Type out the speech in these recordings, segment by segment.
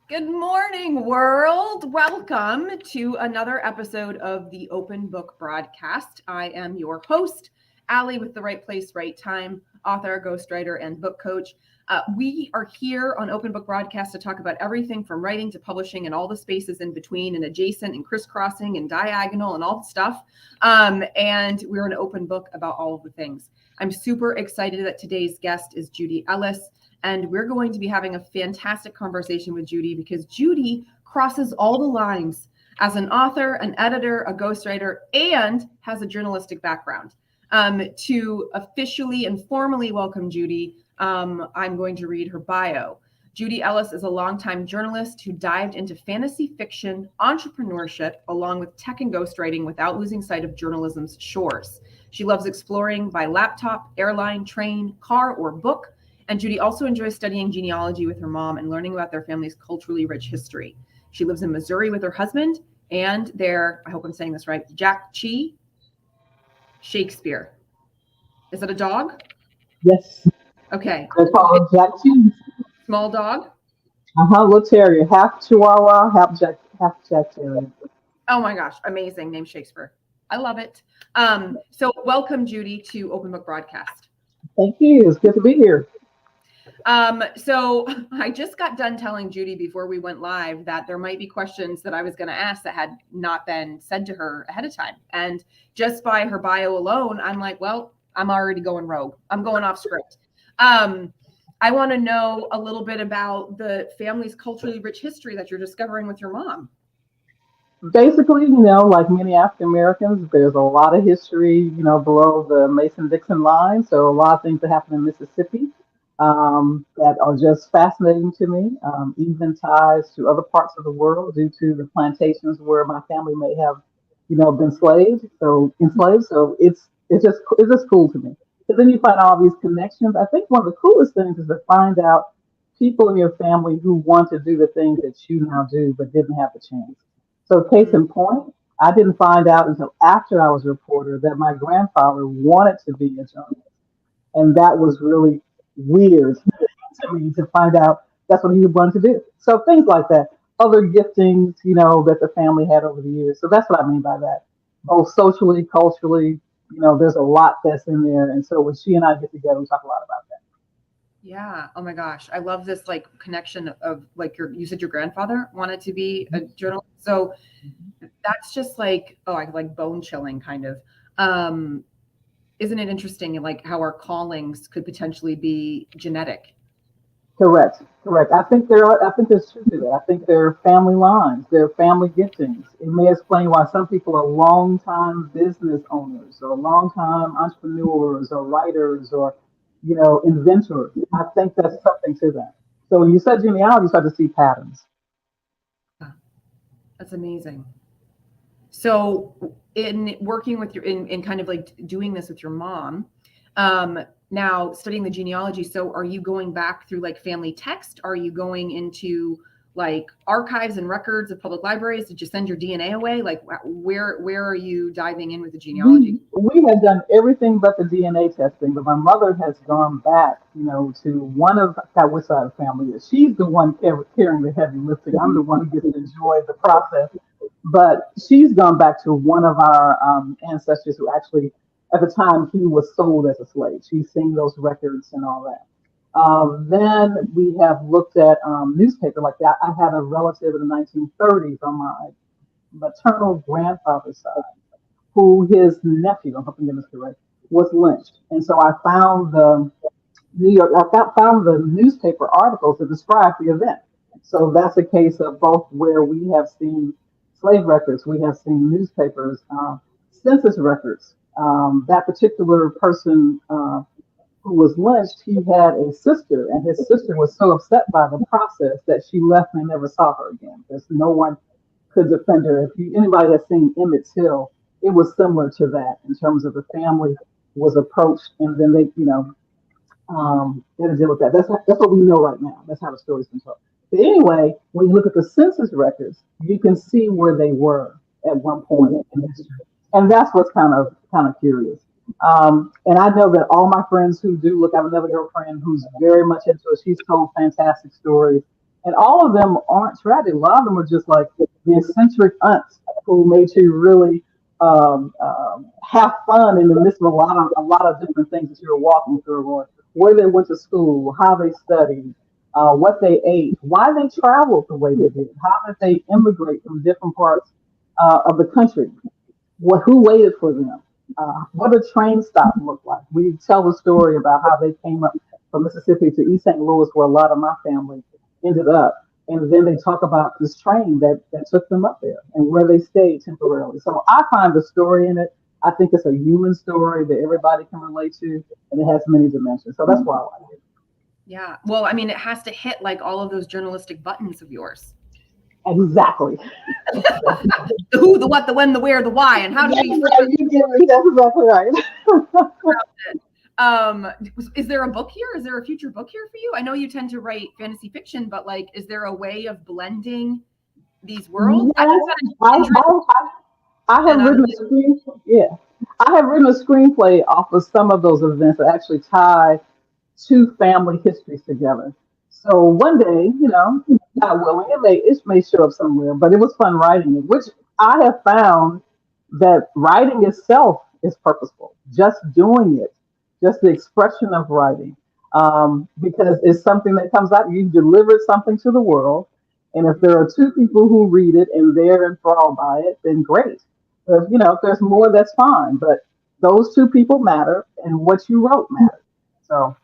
Good morning, world. Welcome to another episode of the Open Book Broadcast. I am your host, Allie, with the Right Place, Right Time, author, ghostwriter, and book coach. We are here on Open Book Broadcast to talk about everything from writing to publishing and all the spaces in between and adjacent and crisscrossing and diagonal and all the stuff. And we're an open book about all of the things. I'm super excited that today's guest is Judy Ellis. And we're going to be having a fantastic conversation with Judy because Judy crosses all the lines as an author, an editor, a ghostwriter, and has a journalistic background. To officially and formally welcome Judy, I'm going to read her bio. Judy Ellis is a longtime journalist who dived into fantasy fiction, entrepreneurship, along with tech and ghostwriting without losing sight of journalism's shores. She loves exploring by laptop, airline, train, car, or book. And Judy also enjoys studying genealogy with her mom and learning about their family's culturally rich history. She lives in Missouri with her husband and their, I hope I'm saying this right, Jack-Chi Shakespeare. Is that a dog? Yes. Okay. They call him Jack-Chi. Small dog? Little terrier, half Chihuahua, half Jack Terrier. Oh my gosh, amazing. Name Shakespeare. I love it. So welcome, Judy, to Open Book Broadcast. Thank you. It's good to be here. So I just got done telling Judy before we went live that there might be questions that I was going to ask that had not been said to her ahead of time. And just by her bio alone, I'm like, well, I'm already going rogue. I'm going off script. I want to know a little bit about the family's culturally rich history that you're discovering with your mom. Basically, like many African Americans, there's a lot of history, below the Mason-Dixon line. So a lot of things that happen in Mississippi that are just fascinating to me, even ties to other parts of the world due to the plantations where my family may have, been enslaved. So it's just cool to me. But then you find all these connections. I think one of the coolest things is to find out people in your family who want to do the things that you now do but didn't have the chance. So case in point, I didn't find out until after I was a reporter that my grandfather wanted to be a journalist. And that was really weird to me to find out that's what he wanted to do. So things like that, other giftings, that the family had over the years. So that's what I mean by that. Both socially, culturally, there's a lot that's in there. And so when she and I get together, we talk a lot about that. Yeah. Oh my gosh. I love this connection of you said your grandfather wanted to be a journalist. So that's just I like bone chilling kind of. Isn't it interesting, how our callings could potentially be genetic? Correct. I think there's truth to that. I think there are family lines, there are family giftings. It may explain why some people are long-time business owners or long-time entrepreneurs or writers or, inventors. I think that's something to that. So when you said genealogy, you start to see patterns. That's amazing. So in working with in kind of doing this with your mom, now studying the genealogy. So are you going back through family text? Are you going into archives and records of public libraries? Did you send your DNA away? Where are you diving in with the genealogy? We have done everything but the DNA testing, but my mother has gone back, to one of, I forgot which side of the family is. She's the one carrying the heavy lifting. I'm the one who gets to enjoy the process. But she's gone back to one of our ancestors who actually, at the time, he was sold as a slave. She's seen those records and all that. Then we have looked at newspaper like that. I had a relative in the 1930s on my maternal grandfather's side, who his nephew, I'm hoping this is correct, was lynched. And so I found found the newspaper articles that describe the event. So that's a case of both where we have seen slave records, we have seen newspapers, census records. That particular person who was lynched, he had a sister, and his sister was so upset by the process that she left and never saw her again. There's no one could defend her. Anybody that's seen Emmett Till, it was similar to that in terms of the family was approached, and then they had to deal with that. That's what we know right now. That's how the story's been told. But anyway, when you look at the census records, you can see where they were at one point in history, and that's what's kind of curious. And I know that all my friends who do look, I have another girlfriend who's very much into it. She's told fantastic stories. And all of them aren't tragic. A lot of them are just like the eccentric aunts who made you really have fun in the midst of a lot of different things that you're walking through, or where they went to school, how they studied, what they ate, why they traveled the way they did, how did they immigrate from different parts of the country, who waited for them, what a train stop looked like. We tell the story about how they came up from Mississippi to East St. Louis, where a lot of my family ended up. And then they talk about this train that took them up there and where they stayed temporarily. So I find the story in it, I think it's a human story that everybody can relate to, and it has many dimensions. So that's why I like it. Yeah. Well, I mean, it has to hit like all of those journalistic buttons of yours. Exactly. The who, the what, the when, the where, the why, and how do we. That's exactly right. Is there a book here? Is there a future book here for you? I know you tend to write fantasy fiction, but like, is there a way of blending these worlds? Yes, I have written a screenplay. Yeah, I have written a screenplay off of some of those events that actually tie two family histories together. So one day, God willing, it may show up somewhere, but it was fun writing it, which I have found that writing itself is purposeful. Just doing it, just the expression of writing, because it's something that comes out. You delivered something to the world, and if there are two people who read it and they're enthralled by it, then great. If there's more, that's fine. But those two people matter, and what you wrote matters. So.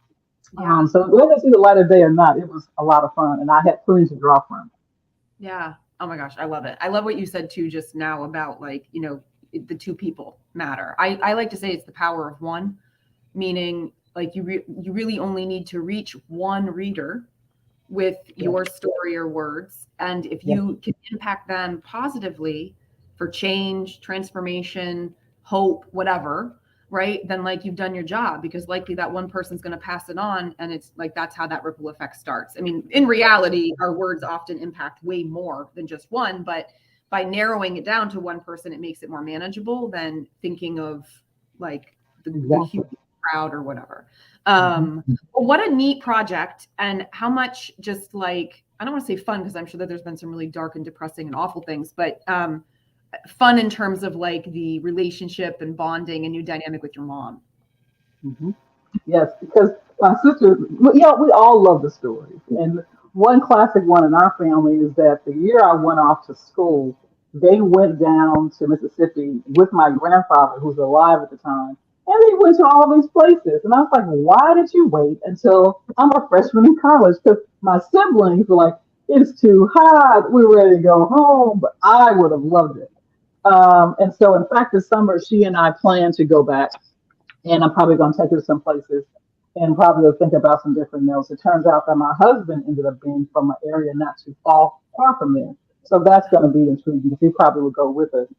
Yeah. So whether it's see the light of day or not, it was a lot of fun, and I had plenty to draw from. Yeah. Oh my gosh, I love it. I love what you said too just now about like, the two people matter. I like to say it's the power of one, meaning like you really only need to reach one reader with your story or words, and if you can impact them positively for change, transformation, hope, whatever, right, then like you've done your job, because likely that one person's going to pass it on, and it's like that's how that ripple effect starts. I mean, in reality, our words often impact way more than just one, but by narrowing it down to one person, it makes it more manageable than thinking of like the huge crowd or whatever. What a neat project, and how much just like, I don't want to say fun, because I'm sure that there's been some really dark and depressing and awful things, but fun in terms of like the relationship and bonding and new dynamic with your mom. Mm-hmm. Yes, because my sister, we all love the story. And one classic one in our family is that the year I went off to school, they went down to Mississippi with my grandfather, who's alive at the time, and they went to all these places. And I was like, why did you wait until I'm a freshman in college? Because my siblings were like, it's too hot, we're ready to go home, but I would have loved it. And so, in fact, this summer, she and I plan to go back, and I'm probably going to take her to some places and probably think about some different meals. It turns out that my husband ended up being from an area not too far from there. So that's going to be intriguing, because he probably would go with us.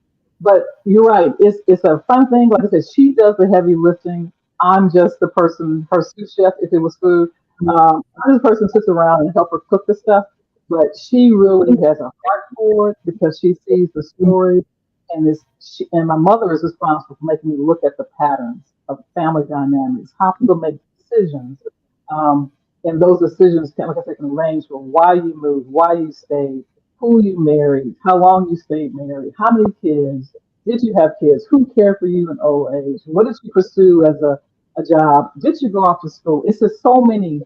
But you're right. It's a fun thing. Like I said, she does the heavy lifting. I'm just the person, her sous chef, if it was food. I'm just the person who sits around and help her cook the stuff. But she really has a heart for it, because she sees the story. And my mother is responsible for making me look at the patterns of family dynamics, how people make decisions. And those decisions can, like I said, can range from why you moved, why you stayed, who you married, how long you stayed married, how many kids, did you have kids, who cared for you in old age, what did you pursue as a job, did you go off to school? It's just so many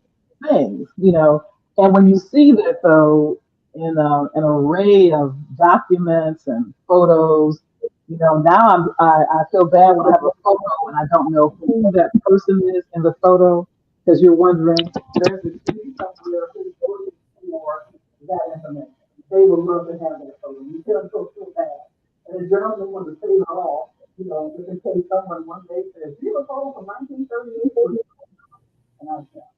things. And when you see that, though, in an array of documents and photos, now I feel bad when I have a photo and I don't know who that person is in the photo, because you're wondering, there's a kid somewhere who's looking for that information. They would love to have that photo. You feel so bad. And the journalist wants to save it all, just in case someone one day says, "Do you have a photo from 1938?" And I said,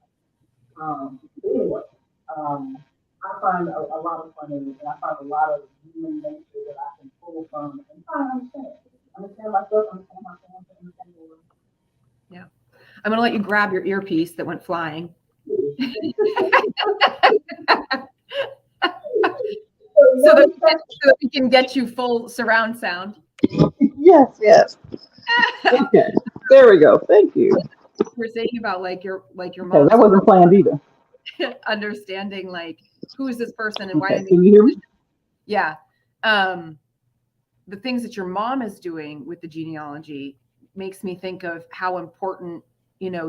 anyway, I find a lot of fun in it, and I find a lot of human nature that I can pull from and try to understand. Understand myself, understand my family, understand the world. Yeah. I'm going to let you grab your earpiece that went flying. so that we can get you full surround sound. Yes. Okay. There we go. Thank you. We're saying about like your Okay, mom. that wasn't planned either. understanding like who is this person and why Okay, they can make you hear me? yeah. The things that your mom is doing with the genealogy makes me think of how important,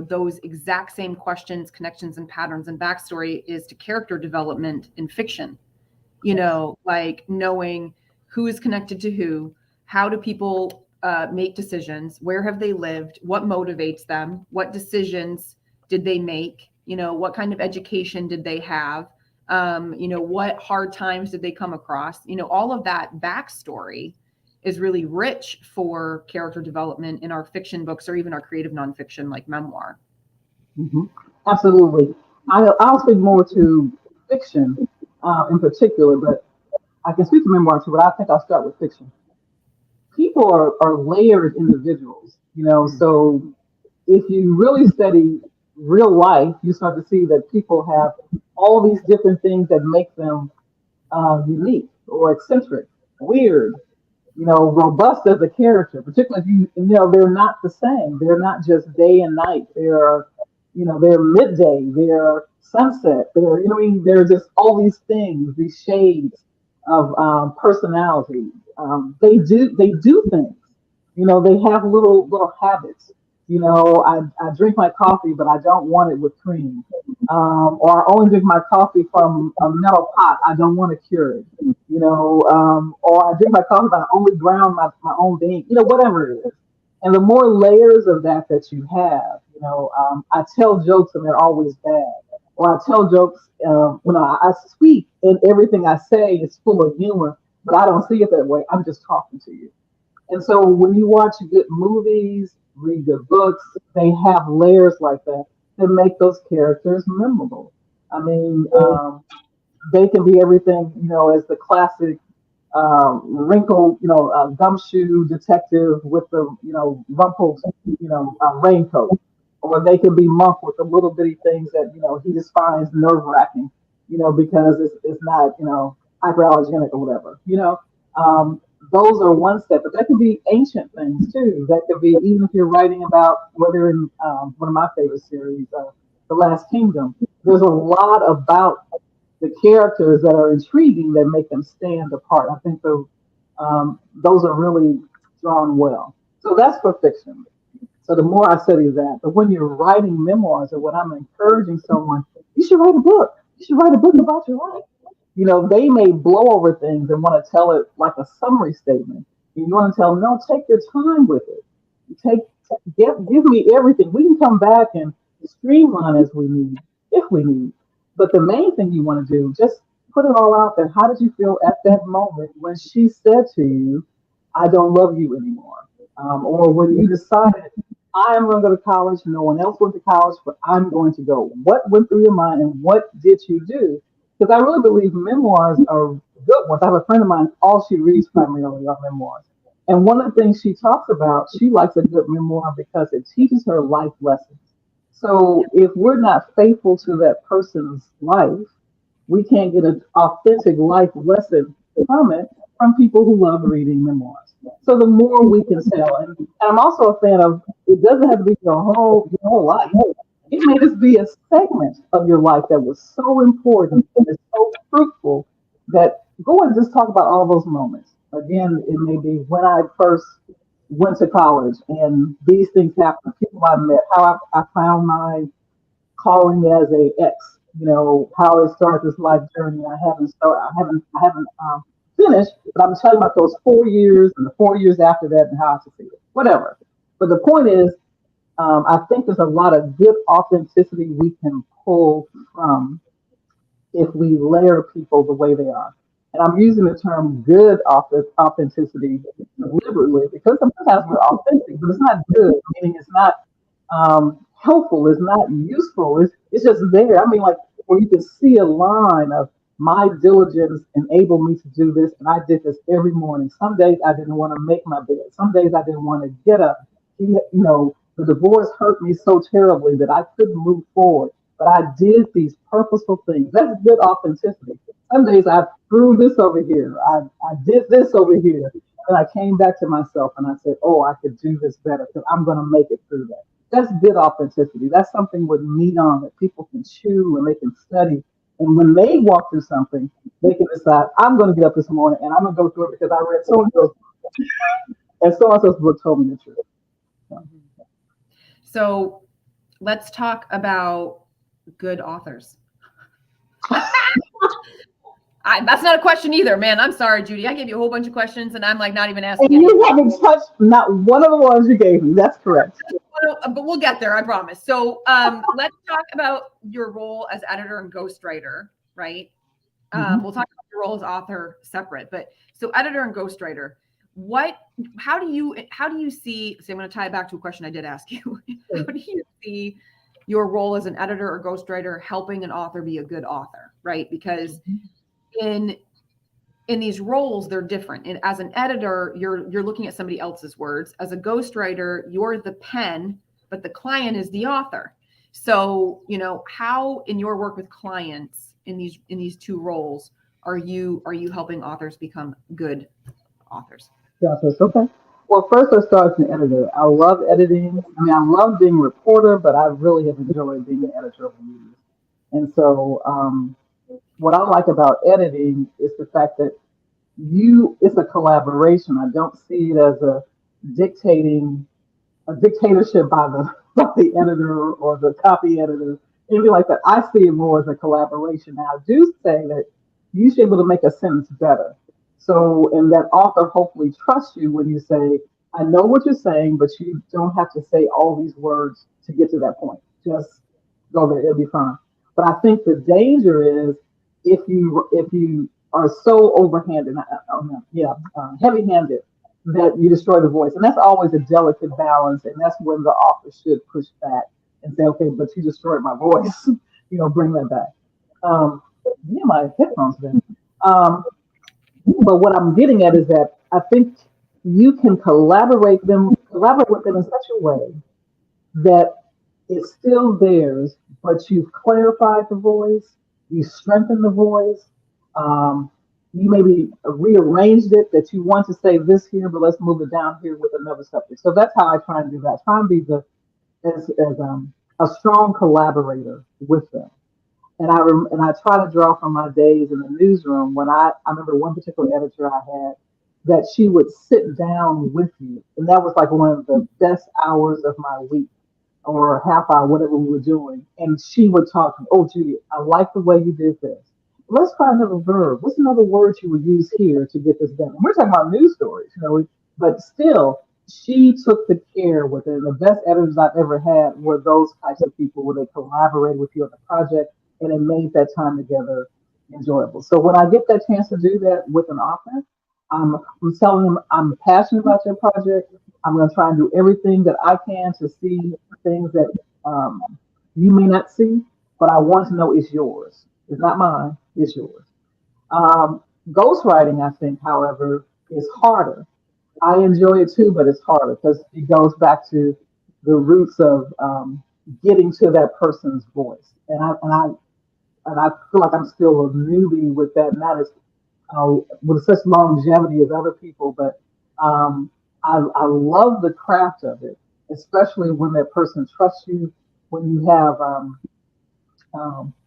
those exact same questions, connections, and patterns and backstory is to character development in fiction. Like knowing who is connected to who, how do people make decisions, where have they lived, what motivates them, what decisions did they make, what kind of education did they have, what hard times did they come across, all of that backstory is really rich for character development in our fiction books or even our creative nonfiction like memoir. Hmm. Absolutely. I'll speak more to fiction in particular, but I can speak to memoir too, but I think I'll start with fiction. People are layered individuals, Mm. so if you really study real life, you start to see that people have all these different things that make them unique or eccentric, weird, robust as a character, particularly if they're not the same. They're not just day and night. They're midday, they're sunset, they're just all these things, these shades of personality. They do things. They have little habits. I drink my coffee, but I don't want it with cream. Or I only drink my coffee from a metal pot. I don't want to cure it. Or I drink my coffee, but I only ground my own bean. Whatever it is. And the more layers of that you have, I tell jokes and they're always bad. Or I tell jokes when I speak and everything I say is full of humor, but I don't see it that way. I'm just talking to you. And so when you watch good movies, read good books, they have layers like that that make those characters memorable. I mean, they can be everything, as the classic wrinkled, gumshoe detective with the, rumpled, raincoat. Or they can be Monk with the little bitty things that, he just finds nerve wracking, because it's not, hyperallergenic or whatever, those are one step, but that can be ancient things too. That could be even if you're writing about whether in one of my favorite series, The Last Kingdom. There's a lot about the characters that are intriguing that make them stand apart. I think those are really drawn well. So that's for fiction. So the more I study that, but when you're writing memoirs or when I'm encouraging someone, you should write a book. You should write a book about your life. They may blow over things and want to tell it like a summary statement. And you want to tell them, no, take your time with it. Take, give me everything. We can come back and streamline as we need, if we need. But the main thing you want to do, just put it all out there. How did you feel at that moment when she said to you, I don't love you anymore? Or when you decided, I am going to go to college, no one else went to college, but I'm going to go. What went through your mind and what did you do? Because I really believe memoirs are good ones. I have a friend of mine, all she reads primarily are memoirs. And one of the things she talks about, she likes a good memoir because it teaches her life lessons. So if we're not faithful to that person's life, we can't get an authentic life lesson from it from people who love reading memoirs. So the more we can tell, and I'm also a fan of it doesn't have to be your whole life. It may just be a segment of your life that was so important and is so fruitful that go and just talk about all those moments. Again, it may be when I first went to college and these things happened, people I met, how I found my calling as a ex, how I started this life journey. I haven't finished, but I'm telling you about those 4 years and the 4 years after that and how I succeeded, whatever. But the point is, I think there's a lot of good authenticity we can pull from if we layer people the way they are. And I'm using the term good authenticity deliberately because sometimes we're authentic, but it's not good, meaning it's not helpful, it's not useful, it's just there. I mean, like where you can see a line of my diligence enabled me to do this, and I did this every morning. Some days I didn't want to make my bed, some days I didn't want to get up. The divorce hurt me so terribly that I couldn't move forward. But I did these purposeful things. That's good authenticity. Some days I threw this over here. I did this over here. And I came back to myself and I said, oh, I could do this better because I'm going to make it through that. that's good authenticity. That's something with meat on that people can chew and they can study. And when they walk through something, they can decide, I'm going to get up this morning and I'm going to go through it because I read so and so's book told me the truth. So. So let's talk about good authors. That's not a question either, man. I'm sorry, Judy. I gave you a whole bunch of questions and I'm like not even asking. And you haven't touched not one of the ones you gave me. That's correct. But we'll get there, I promise. So let's talk about your role as editor and ghostwriter, right? We'll talk about your role as author separate, but so editor and ghostwriter, how do you see, so I'm going to tie it back to a question I did ask you. How do you see your role as an editor or ghostwriter helping an author be a good author, right? Because in these roles, they're different. And as an editor, you're looking at somebody else's words. As a ghostwriter, you're the pen, but the client is the author. So, how in your work with clients in these two roles are you helping authors become good authors? Okay. Well, first let's start as an editor. I love editing. I mean, I love being a reporter, but I really have enjoyed being an editor of news. And so, what I like about editing is the fact that it's a collaboration. I don't see it as a dictatorship by the editor or the copy editor, anything like that. I see it more as a collaboration. Now, I do say that you should be able to make a sentence better. So, and that author hopefully trusts you when you say, I know what you're saying, but you don't have to say all these words to get to that point. Just go there, it'll be fine. But I think the danger is if you are so overhanded, heavy-handed, that you destroy the voice. And that's always a delicate balance. And that's when the author should push back and say, okay, but you destroyed my voice. Bring that back. My headphones then. But what I'm getting at is that I think you can collaborate with them in such a way that it's still theirs, but you've clarified the voice, you strengthened the voice, you maybe rearranged it that you want to say this here, but let's move it down here with another subject. So that's how I try and do that. Try and be as a strong collaborator with them. And I try to draw from my days in the newsroom when I remember one particular editor I had that she would sit down with you, and that was like one of the best hours of my week or a half hour, whatever we were doing. And she would talk to me, oh, Judy, I like the way you did this. Let's try another verb. What's another word you would use here to get this done? And we're talking about news stories, but still, she took the care with it. And the best editors I've ever had were those types of people where they collaborated with you on the project and it made that time together enjoyable. So when I get that chance to do that with an author, I'm telling them I'm passionate about your project. I'm going to try and do everything that I can to see things that you may not see, but I want to know it's yours. It's not mine, it's yours. Ghostwriting, I think, however, is harder. I enjoy it too, but it's harder because it goes back to the roots of getting to that person's voice. And I feel like I'm still a newbie with that, not as with such longevity as other people, but I love the craft of it, especially when that person trusts you, when you have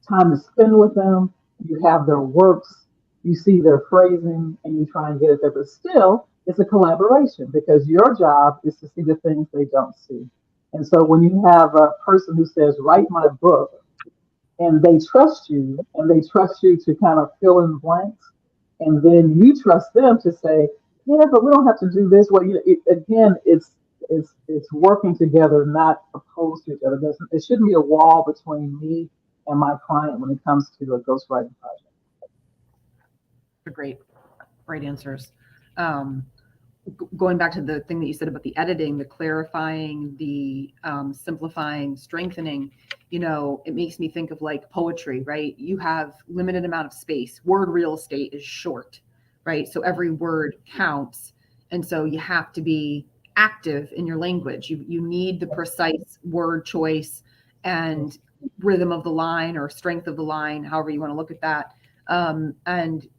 time to spend with them, you have their works, you see their phrasing, and you try and get it there. But still, it's a collaboration because your job is to see the things they don't see. And so when you have a person who says, write my book, and they trust you, and they trust you to kind of fill in blanks, and then you trust them to say, yeah, but we don't have to do this. Well, it's working together, not opposed to each other. There shouldn't be a wall between me and my client when it comes to a ghostwriting project. Great answers. Going back to the thing that you said about the editing, the clarifying, the simplifying, strengthening, it makes me think of like poetry, right? You have limited amount of space. Word real estate is short, right? So every word counts. And so you have to be active in your language. You need the precise word choice and rhythm of the line or strength of the line, however you want to look at that. And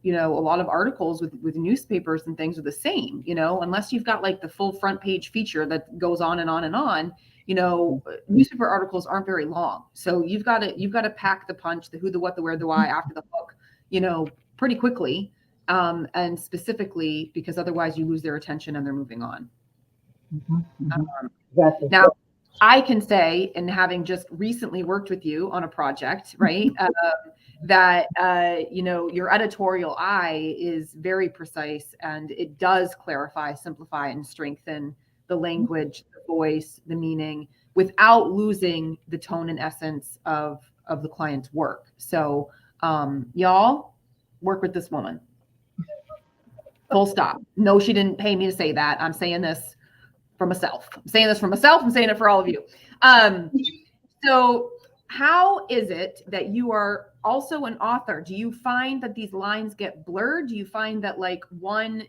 a lot of articles with newspapers and things are the same, unless you've got like the full front page feature that goes on and on and on, newspaper articles aren't very long. So you've got to pack the punch, the who, the what, the where, the why after the hook, pretty quickly. And specifically because otherwise you lose their attention and they're moving on. Exactly. Now, I can say, and having just recently worked with you on a project, right, that, your editorial eye is very precise and it does clarify, simplify, and strengthen the language, the voice, the meaning without losing the tone and essence of the client's work. So, y'all work with this woman. Full stop. No, she didn't pay me to say that. I'm saying this for myself. I'm saying it for all of you. So how is it that you are also an author? Do you find that these lines get blurred? Do you find that like one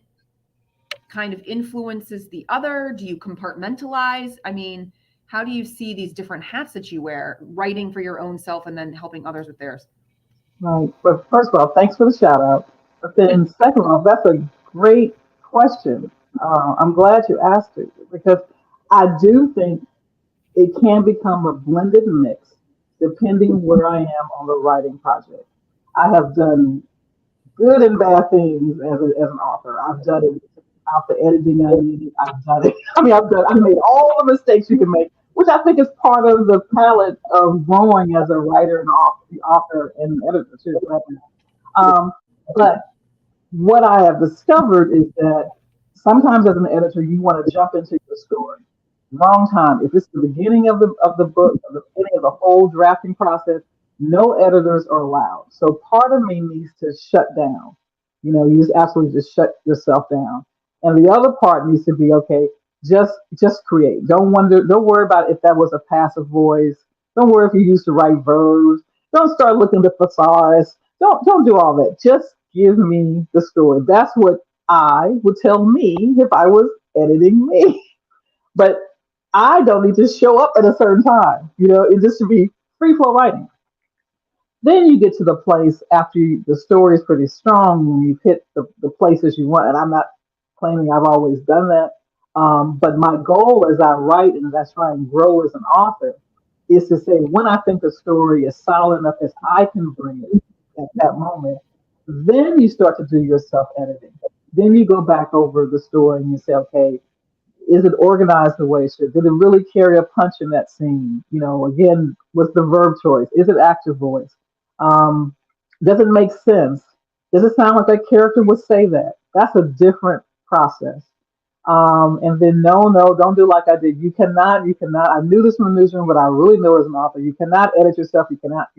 kind of influences the other? Do you compartmentalize? I mean, how do you see these different hats that you wear, writing for your own self and then helping others with theirs? Right. But first of all, thanks for the shout out. But then second of all, that's a great question. I'm glad you asked it because I do think it can become a blended mix depending where I am on the writing project. I have done good and bad things as an author. I've done it out the editing I needed. I've done it. I've made all the mistakes you can make, which I think is part of the palette of growing as a writer and author and editor too. But what I have discovered is that sometimes as an editor, you want to jump into your story. Wrong time. If it's the beginning of the book, or the beginning of the whole drafting process, no editors are allowed. So part of me needs to shut down. You just absolutely just shut yourself down. And the other part needs to be okay. Just create. Don't worry about if that was a passive voice. Don't worry if you used to write verbs. Don't start looking to thesaurus. Don't do all that. Just give me the story. That's what I would tell me if I was editing me. But I don't need to show up at a certain time. It just should be free flow writing. Then you get to the place after the story is pretty strong when you've hit the places you want. And I'm not claiming I've always done that. But my goal as I write and as I try and grow as an author is to say, when I think the story is solid enough as I can bring it at that moment, then you start to do your self editing. Then you go back over the story and you say, okay, is it organized the way it should? Did it really carry a punch in that scene? Again, what's the verb choice? Is it active voice? Does it make sense? Does it sound like that character would say that? That's a different process. And then no, don't do like I did. You cannot. I knew this from the newsroom, but I really know as an author, you cannot edit yourself. You cannot.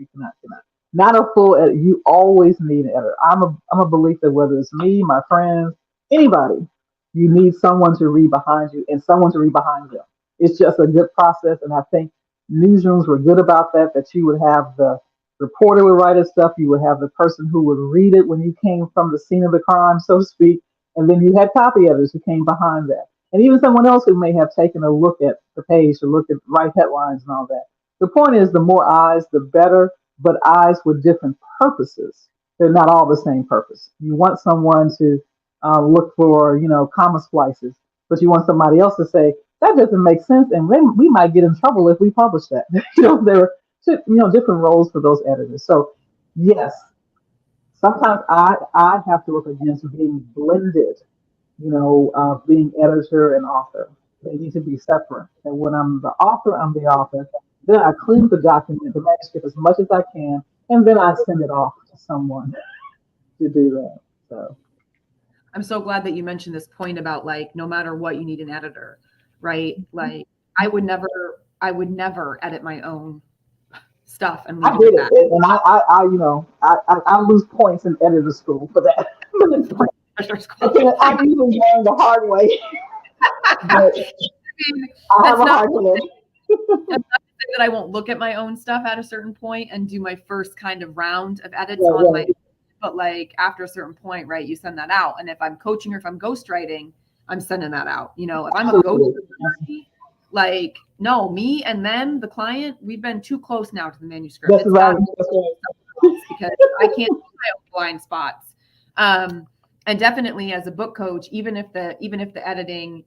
Not a full edit. You always need an editor. I'm a belief that whether it's me, my friends, anybody, you need someone to read behind you and someone to read behind them. It's just a good process. And I think newsrooms were good about that you would have the reporter would write his stuff. You would have the person who would read it when you came from the scene of the crime, so to speak. And then you had copy editors who came behind that. And even someone else who may have taken a look at the page to look at write headlines and all that. The point is the more eyes, the better, but eyes with different purposes. They're not all the same purpose. You want someone to look for, comma splices, but you want somebody else to say, that doesn't make sense. And we might get in trouble if we publish that. There are, different roles for those editors. So yes, sometimes I have to look against being blended, being editor and author. They need to be separate. And when I'm the author, I'm the author. Then I clean the document, the manuscript as much as I can, and then I send it off to someone to do that. So I'm so glad that you mentioned this point about like, no matter what, you need an editor, right? Like I would never edit my own stuff and leave I did it it, and I lose points in editor school for that. I even learned the hard way. But I have a hard time. That's not to say that I won't look at my own stuff at a certain point and do my first kind of round of edits on my. But like after a certain point, right, you send that out. And if I'm coaching or if I'm ghostwriting, I'm sending that out. If I'm a ghostwriter, like no, me and them, the client, we've been too close now to the manuscript. Because I can't see my own blind spots. And And definitely as a book coach, even if the editing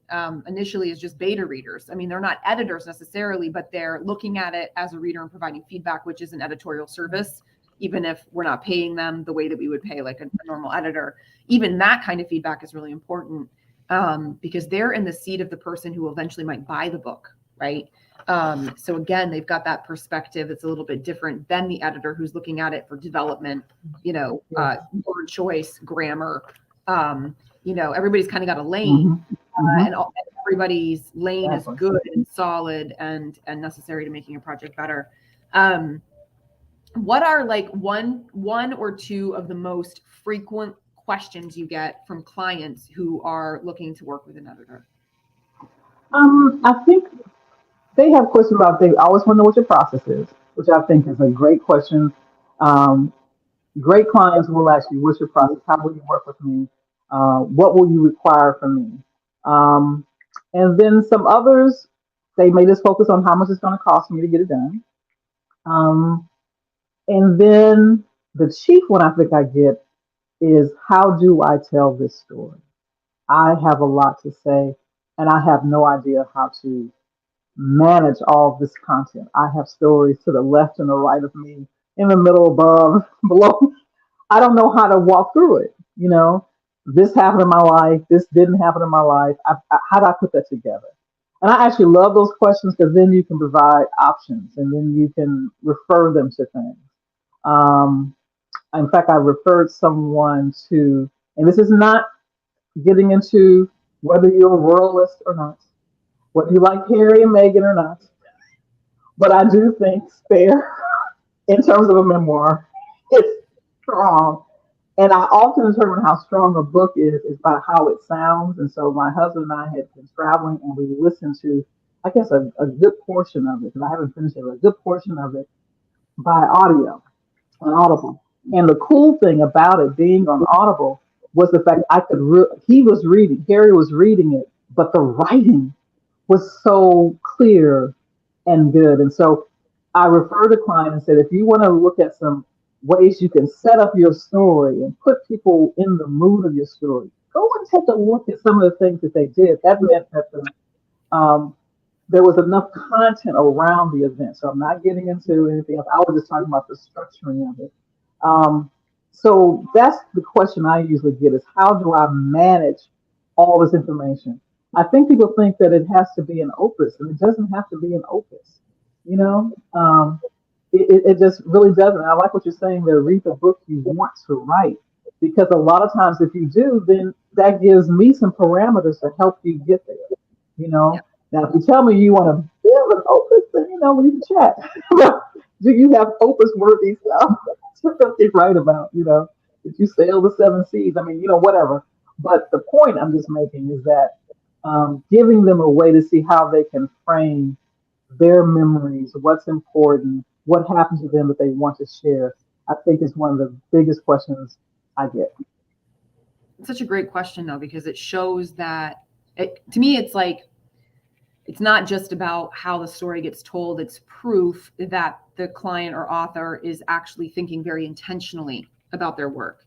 initially is just beta readers, I mean, they're not editors necessarily, but they're looking at it as a reader and providing feedback, which is an editorial service, even if we're not paying them the way that we would pay like a normal editor. Even that kind of feedback is really important, because they're in the seat of the person who eventually might buy the book, right? So again, they've got that perspective that's a little bit different than the editor who's looking at it for development, word choice, grammar. Everybody's kind of got a lane, and everybody's lane is good and solid and necessary to making a project better. What are like one or two of the most frequent questions you get from clients who are looking to work with an editor? I think they have questions about, they always want to know what your process is, which I think is a great question. Great clients will ask you, what's your process? How will you work with me? What will you require from me? And then some others, they may just focus on how much it's going to cost me to get it done. And then the chief one I think I get is, how do I tell this story? I have a lot to say, and I have no idea how to manage all of this content. I have stories to the left and the right of me, in the middle, above, below. I don't know how to walk through it. This happened in my life. This didn't happen in my life. How do I put that together? And I actually love those questions, because then you can provide options and then you can refer them to things. In fact, I referred someone to, and this is not getting into whether you're a royalist or not, whether you like Harry and Meghan or not, but I do think Spare, in terms of a memoir, it's strong. And I often determine how strong a book is by how it sounds. And so my husband and I had been traveling, and we listened to, I guess, a good portion of it, because I haven't finished it, but a good portion of it by audio on Audible. And the cool thing about it being on Audible was the fact I could, Harry was reading it, but the writing was so clear and good. And so I referred a client and said, if you want to look at some ways you can set up your story and put people in the mood of your story, go and take a look at some of the things that they did. That meant that there was enough content around the event. So I'm not getting into anything else. I was just talking about the structuring of it. So that's the question I usually get, is how do I manage all this information? I think people think that it has to be an opus, and it doesn't have to be an opus. It just really doesn't. I like what you're saying there. Read the book you want to write, because a lot of times if you do, then that gives me some parameters to help you get there. Yeah. Now, if you tell me you want to build an opus, then we can chat. Do you have opus worthy stuff to write about? Did you sail the seven seas? I mean, whatever. But the point I'm just making is that giving them a way to see how they can frame their memories, what's important, what happened to them that they want to share, I think is one of the biggest questions I get. It's such a great question, though, because it shows that, to me, it's like, it's not just about how the story gets told. It's proof that the client or author is actually thinking very intentionally about their work.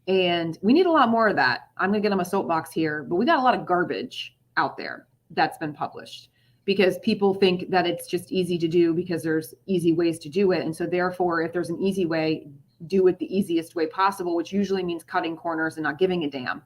And we need a lot more of that. I'm going to get on my soapbox here, but we got a lot of garbage out there that's been published, because people think that it's just easy to do because there's easy ways to do it. And so therefore, if there's an easy way, do it the easiest way possible, which usually means cutting corners and not giving a damn.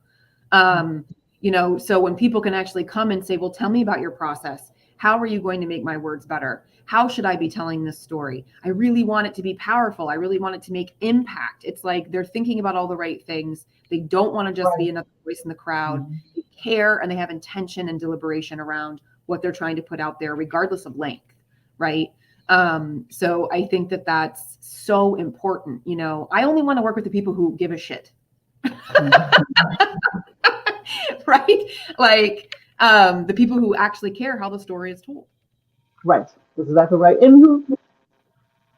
So when people can actually come and say, well, tell me about your process. How are you going to make my words better? How should I be telling this story? I really want it to be powerful. I really want it to make impact. It's like they're thinking about all the right things. They don't want to just be another voice in the crowd. They care, and they have intention and deliberation around what they're trying to put out there, regardless of length, right? So I think that that's so important. I only want to work with the people who give a shit. Right? Like the people who actually care how the story is told. Right. That's exactly right. And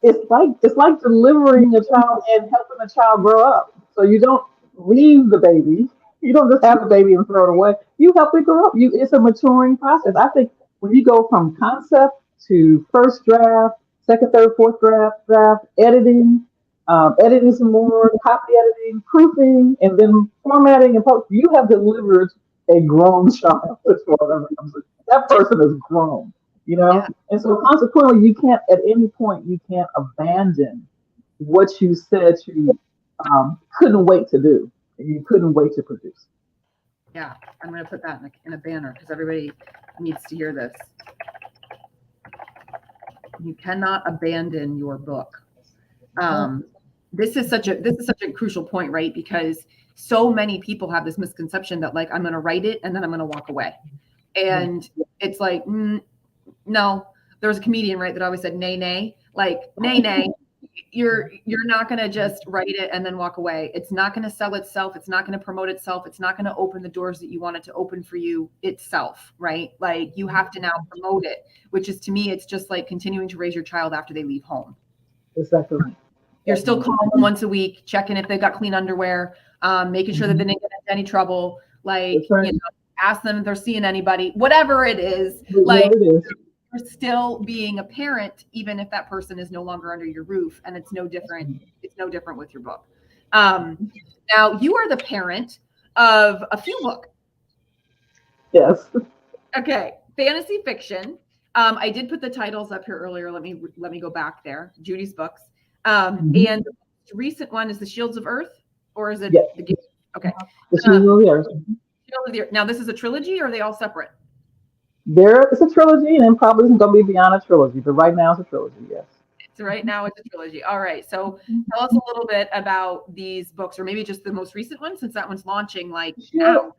it's like delivering a child and helping a child grow up. So you don't leave the baby. You don't just have the baby and throw it away. You help it grow up. It's a maturing process. I think when you go from concept to first draft, second, third, fourth draft, editing, editing some more, copy editing, proofing, and then formatting and post. You have delivered a grown child as far as I'm concerned. That person is grown, you know? Yeah. And so consequently, you can't, at any point, you can't abandon what you said you couldn't wait to do. You couldn't wait to produce. Yeah. I'm going to put that in a banner because everybody needs to hear this. You cannot abandon your book. This is such a crucial point, right? Because so many people have this misconception that like I'm going to write it and then I'm going to walk away, and it's like no. There was a comedian, right, that always said nay nay, like nay nay. You're not going to just write it and then walk away. It's not going to sell itself. It's not going to promote itself. It's not going to open the doors that you want it to open for you itself, right? Like you have to now promote it, which is, to me, it's just like continuing to raise your child after they leave home. Exactly. You're still calling them once a week, checking if they've got clean underwear, making sure that they didn't get into any trouble, like, right. Ask them if they're seeing anybody, whatever it is, like you're still being a parent, even if that person is no longer under your roof, and it's no different. It's no different with your book. Now you are the parent of a few books. Yes. Okay. Fantasy fiction. I did put the titles up here earlier. Let me go back there. Judy's books. And the recent one is The Shields of Earth, or is it the game? Okay. The Shields of the Earth. Now this is a trilogy, or are they all separate? It's a trilogy, and then probably it's going to be beyond a trilogy, but right now it's a trilogy, yes. So right now it's a trilogy. All right. So tell us a little bit about these books, or maybe just the most recent one, since that one's launching now.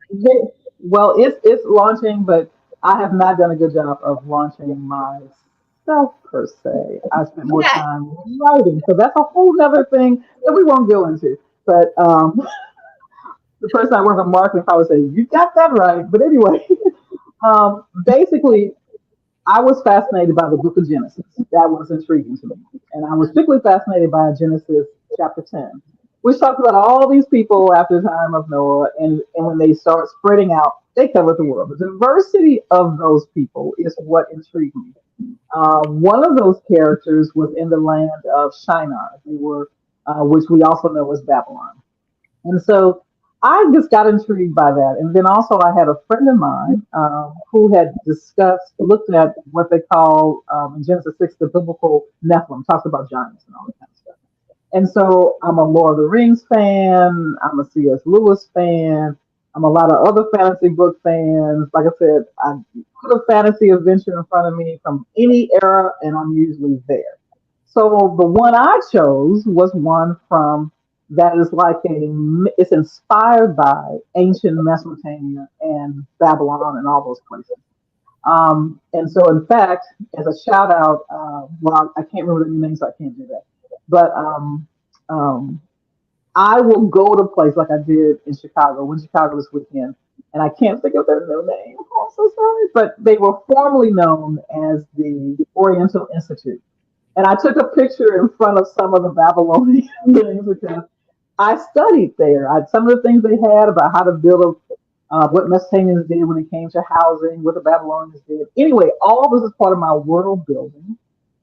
Well, it's launching, but I have not done a good job of launching myself per se. I spent more time writing, so that's a whole other thing that we won't go into. But the person I work with marketing probably say, "You got that right." But anyway, basically, I was fascinated by the book of Genesis. That was intriguing to me. And I was particularly fascinated by Genesis chapter 10, which talks about all these people after the time of Noah. And when they start spreading out, they cover the world. The diversity of those people is what intrigued me. One of those characters was in the land of Shinar, which we also know as Babylon. And so I just got intrigued by that. And then also I had a friend of mine who had looked at what they call in Genesis 6, the biblical Nephilim, talks about giants and all that kind of stuff. And so I'm a Lord of the Rings fan. I'm a C.S. Lewis fan. I'm a lot of other fantasy book fans. Like I said, I put a fantasy adventure in front of me from any era, and I'm usually there. So the one I chose was one from that is it's inspired by ancient Mesopotamia and Babylon and all those places. And so, in fact, as a shout out, I can't remember the names, so I can't do that. But I will go to places like I did in Chicago, when Chicago this weekend, and I can't think of their new name. I'm so sorry, but they were formerly known as the Oriental Institute. And I took a picture in front of some of the Babylonian things because I studied there. Some of the things they had about how to build what Mesopotamians did when it came to housing, what the Babylonians did. Anyway, all this is part of my world building.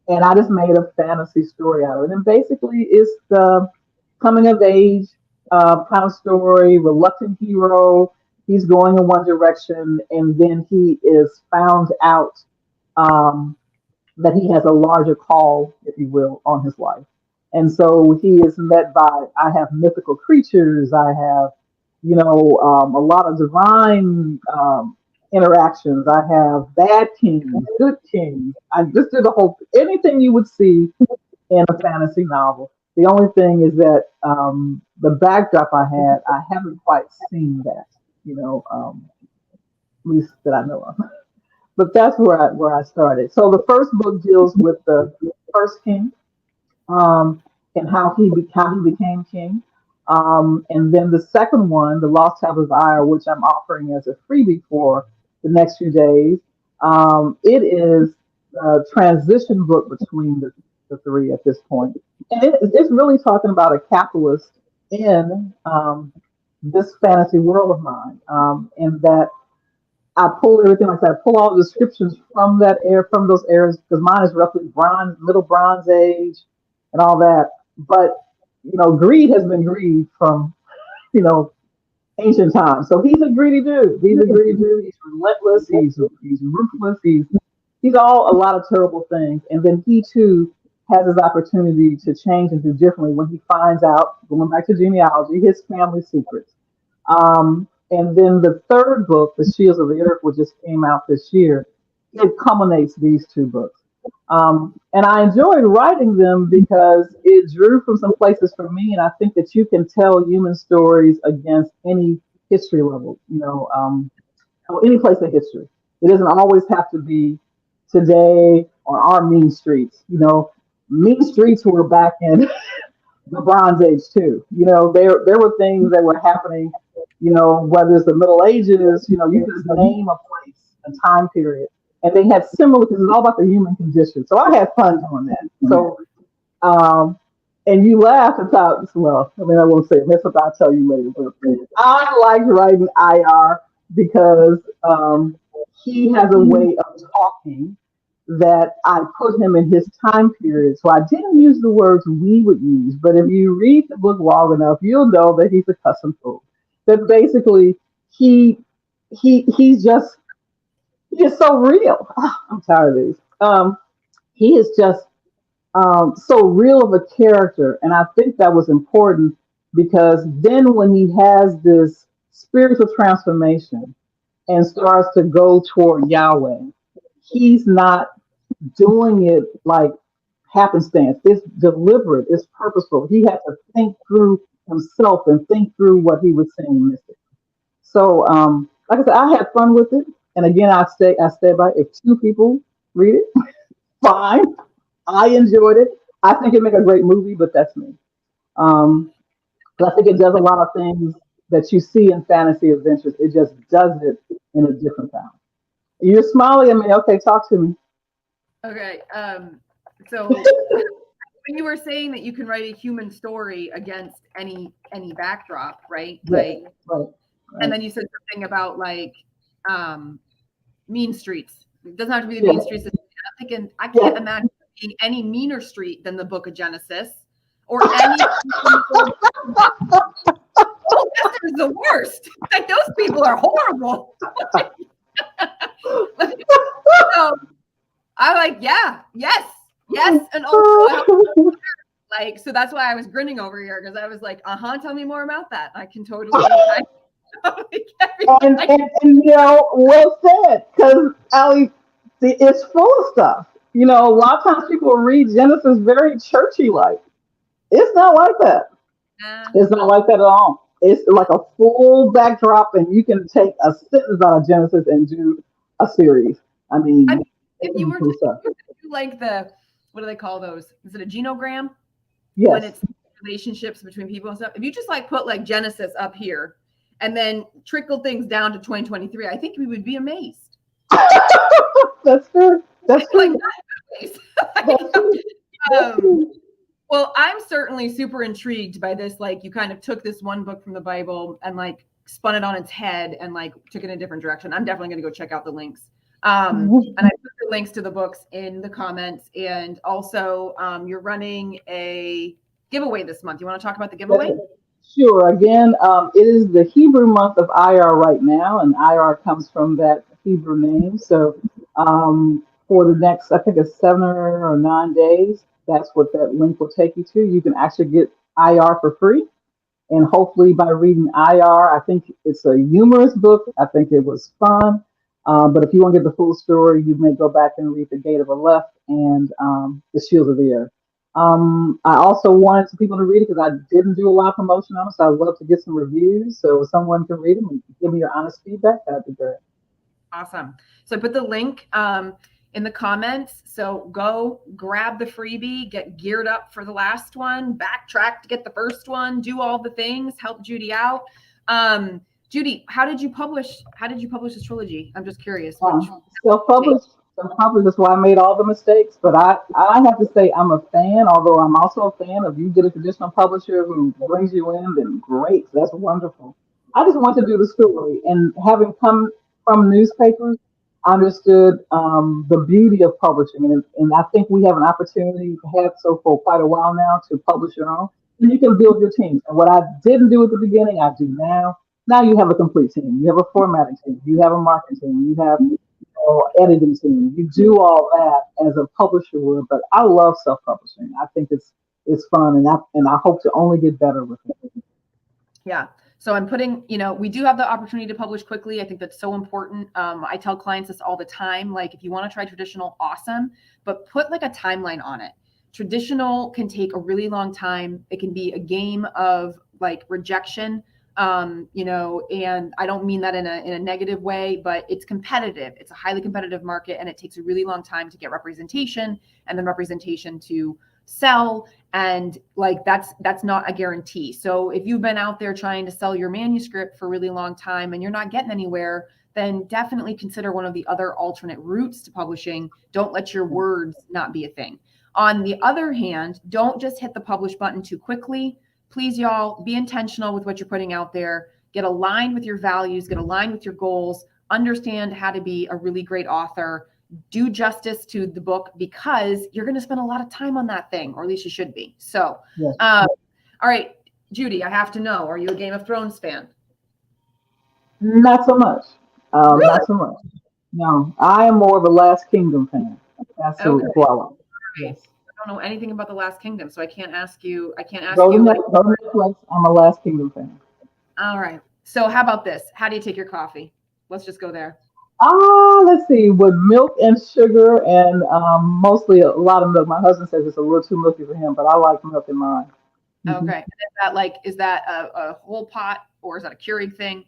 And I just made a fantasy story out of it. And basically, it's the coming of age kind of story, reluctant hero. He's going in one direction, and then he is found out that he has a larger call, if you will, on his life. And so he is met by, I have mythical creatures, I have, a lot of divine interactions, I have bad kings, good kings. I just did anything you would see in a fantasy novel. The only thing is that the backdrop I haven't quite seen that, at least that I know of. But that's where I started. So the first book deals with the first king, and how he became king. And then the second one, The Lost Tablets of Ire, which I'm offering as a freebie for the next few days. It is a transition book between the three at this point. And it's really talking about a capitalist in this fantasy world of mine, and that I pull everything like that. I pull all the descriptions from those eras, because mine is roughly middle Bronze Age, and all that. But greed has been greed from, you know, ancient times. So he's a greedy dude. He's a greedy dude. He's relentless. He's ruthless. He's all a lot of terrible things. And then he too has his opportunity to change and do differently when he finds out, going back to genealogy, his family secrets. And then the third book, The Shields of the Earth, which just came out this year, it culminates these two books. And I enjoyed writing them because it drew from some places for me, and I think that you can tell human stories against any history level, or any place in history. It doesn't always have to be today or our mean streets. Mean streets were back in the Bronze Age too. There were things that were happening. Whether it's the Middle Ages, you could just name a place, a time period, and they had similar because it's all about the human condition. So I had fun doing that. So, and you laughed and thought, well, I mean, I won't say it. That's what I'll tell you later. But I liked writing IR because he has a way of talking that I put him in his time period. So I didn't use the words we would use, but if you read the book long enough, you'll know that he's a custom fool. That basically he's just so real. I'm tired of these. He is just so real of a character, and I think that was important because then when he has this spiritual transformation and starts to go toward Yahweh, he's not doing it like happenstance. It's deliberate. It's purposeful. He had to think through himself and think through what he was saying. So, like I said, I had fun with it. And again, I stay by it. If two people read it, fine. I enjoyed it. I think it make a great movie, but that's me. But I think it does a lot of things that you see in fantasy adventures. It just does it in a different time. You're smiling at me. Okay, talk to me. Okay. So when you were saying that you can write a human story against any backdrop, right? Yes, Like, right. and then you said something about like mean streets. It doesn't have to be the Yeah. mean streets. I'm thinking I Yeah. can't imagine being any meaner street than the Book of Genesis or any. Oh, Esther is the worst. Like those people are horrible. So I'm like, yeah, yes, and also like so that's why I was grinning over here because I was like, tell me more about that. I can totally. And well said, because Ali, it's full of stuff. A lot of times people read Genesis very churchy like. It's not like that. It's not like that at all. It's like a full backdrop, and you can take a sentence out of Genesis and do a series. I mean if you were to do like what do they call those? Is it a genogram? Yes. When it's relationships between people and stuff. If you just like put like Genesis up here and then trickle things down to 2023, I think we would be amazed. That's good. That's good. Well, I'm certainly super intrigued by this. Like you kind of took this one book from the Bible and like spun it on its head and like took it in a different direction. I'm definitely going to go check out the links. And I put the links to the books in the comments. And also you're running a giveaway this month. You want to talk about the giveaway? Sure. Again, it is the Hebrew month of IR right now, and IR comes from that Hebrew name. So for the next, I think it's 7 or 9 days, that's what that link will take you to. You can actually get IR for free. And hopefully by reading IR, I think it's a humorous book. I think it was fun. But if you want to get the full story, you may go back and read The Gate of Aleph and The Shields of the Earth. I also wanted some people to read it because I didn't do a lot of promotion on it. So I'd love to get some reviews. So if someone can read them and give me your honest feedback, that'd be great. Awesome. So I put the link in the comments. So go grab the freebie, get geared up for the last one, backtrack to get the first one, do all the things, help Judy out. Judy, how did you publish this trilogy? I'm just curious. Self-published. That's why I made all the mistakes. But I have to say I'm a fan, although I'm also a fan of you get a traditional publisher who brings you in, then great. That's wonderful. I just want to do the story. And having come from newspapers, I understood the beauty of publishing. And I think we have an opportunity, have so for quite a while now, to publish your own. And you can build your team. And what I didn't do at the beginning, I do now. Now you have a complete team. You have a formatting team. You have a marketing team. You have editing team. You do all that as a publisher would. But I love self-publishing. I think it's fun, and I hope to only get better with it. Yeah. So I'm putting, we do have the opportunity to publish quickly. I think that's so important. I tell clients this all the time. Like, if you want to try traditional, awesome, but put like a timeline on it. Traditional can take a really long time. It can be a game of like rejection, and I don't mean that in a negative way, but it's competitive. It's a highly competitive market, and it takes a really long time to get representation, and then representation to sell. And like, that's not a guarantee. So if you've been out there trying to sell your manuscript for a really long time and you're not getting anywhere, then definitely consider one of the other alternate routes to publishing. Don't let your words not be a thing. On the other hand, don't just hit the publish button too quickly. Please, y'all, be intentional with what you're putting out there. Get aligned with your values, get aligned with your goals, understand how to be a really great author. Do justice to the book, because you're going to spend a lot of time on that thing, or at least you should be. So, Yes. All right, Judy, I have to know, are you a Game of Thrones fan? Not so much. Really? Not so much. No, I am more of a Last Kingdom fan. That's Okay. who I like. Right. Yes. I don't know anything about the Last Kingdom, so I can't ask you like, Go to Netflix. I'm a Last Kingdom fan. all right. So how about this? How do you take your coffee? Let's just go there. Let's see, with milk and sugar and mostly a lot of milk. My husband says it's a little too milky for him, but I like milk in mine. Okay. And is that a whole pot, or is that a Keurig thing?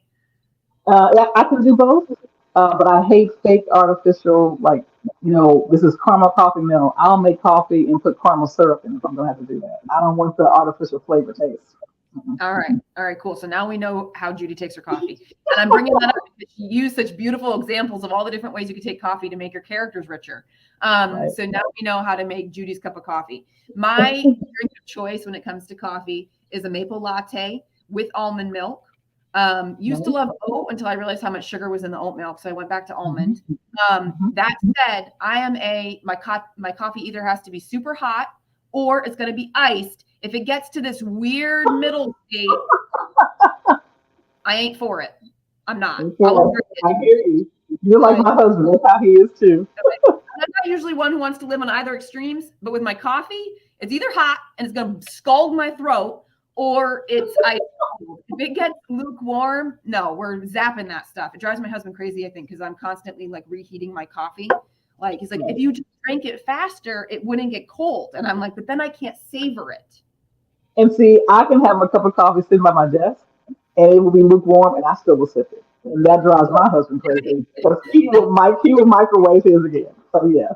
Yeah, I can do both, but I hate fake artificial, like, this is caramel coffee. No, I'll make coffee and put caramel syrup in if I'm going to have to do that. I don't want the artificial flavor taste. All right. All right, cool. So now we know how Judy takes her coffee. And I'm bringing that up because she used such beautiful examples of all the different ways you could take coffee to make your characters richer. Right. So now we know how to make Judy's cup of coffee. My drink of choice when it comes to coffee is a maple latte with almond milk. Used to love oat until I realized how much sugar was in the oat milk, so I went back to almond. That said, my coffee either has to be super hot or it's going to be iced. If it gets to this weird middle state, I ain't for it. I'm not. I hear you. You're like my husband. That's how he is too. I'm not usually one who wants to live on either extremes, but with my coffee, it's either hot and it's going to scald my throat, or it's ice cold. If it gets lukewarm, no, we're zapping that stuff. It drives my husband crazy, I think, because I'm constantly like reheating my coffee. Like, he's like, if you just drank it faster, it wouldn't get cold. And I'm like, but then I can't savor it. And see, I can have a cup of coffee sitting by my desk, and it will be lukewarm, and I still will sip it. And that drives my husband crazy because he will microwave his again. So yeah.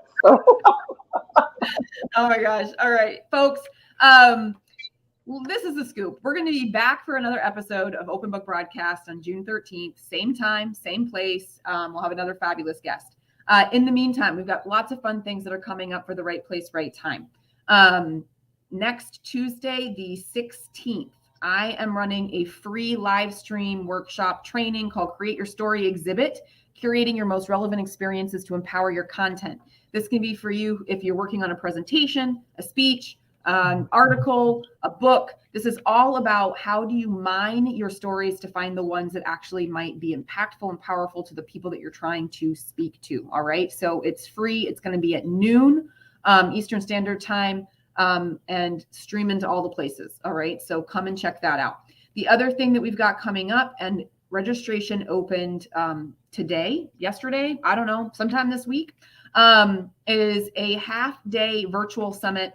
Oh my gosh! All right, folks. Well, this is the scoop. We're going to be back for another episode of Open Book Broadcast on June 13th, same time, same place. We'll have another fabulous guest. In the meantime, we've got lots of fun things that are coming up for the Right Place, Right Time. Next Tuesday, the 16th, I am running a free live stream workshop training called Create Your Story Exhibit, curating your most relevant experiences to empower your content. This can be for you if you're working on a presentation, a speech, an article, a book. This is all about how do you mine your stories to find the ones that actually might be impactful and powerful to the people that you're trying to speak to. All right. So it's free. It's going to be at noon Eastern Standard Time, and stream into all the places. All right. So come and check that out. The other thing that we've got coming up, and registration opened yesterday, I don't know, sometime this week, is a half-day virtual summit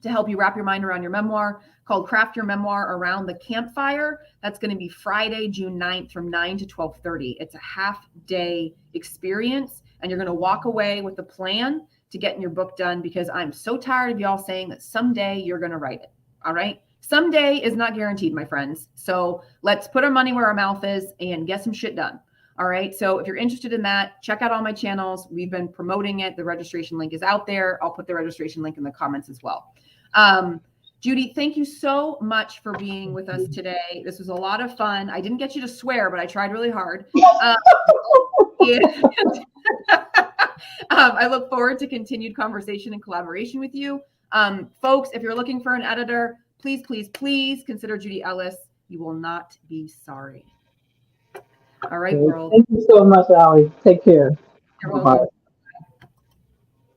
to help you wrap your mind around your memoir, called Craft Your Memoir Around the Campfire. That's going to be Friday, June 9th from 9 to 12:30. It's a half-day experience, and you're going to walk away with a plan to getting your book done, because I'm so tired of y'all saying that someday you're going to write it. All right. Someday is not guaranteed, my friends. So let's put our money where our mouth is and get some shit done. All right. So if you're interested in that, check out all my channels. We've been promoting it. The registration link is out there. I'll put the registration link in the comments as well. Judy, thank you so much for being with us today. This was a lot of fun. I didn't get you to swear, but I tried really hard. I look forward to continued conversation and collaboration with you. Folks, if you're looking for an editor, please, please, please consider Judy Ellis. You will not be sorry. All right, Great. world. Thank you so much, Allie. Take care. You're Bye-bye. welcome.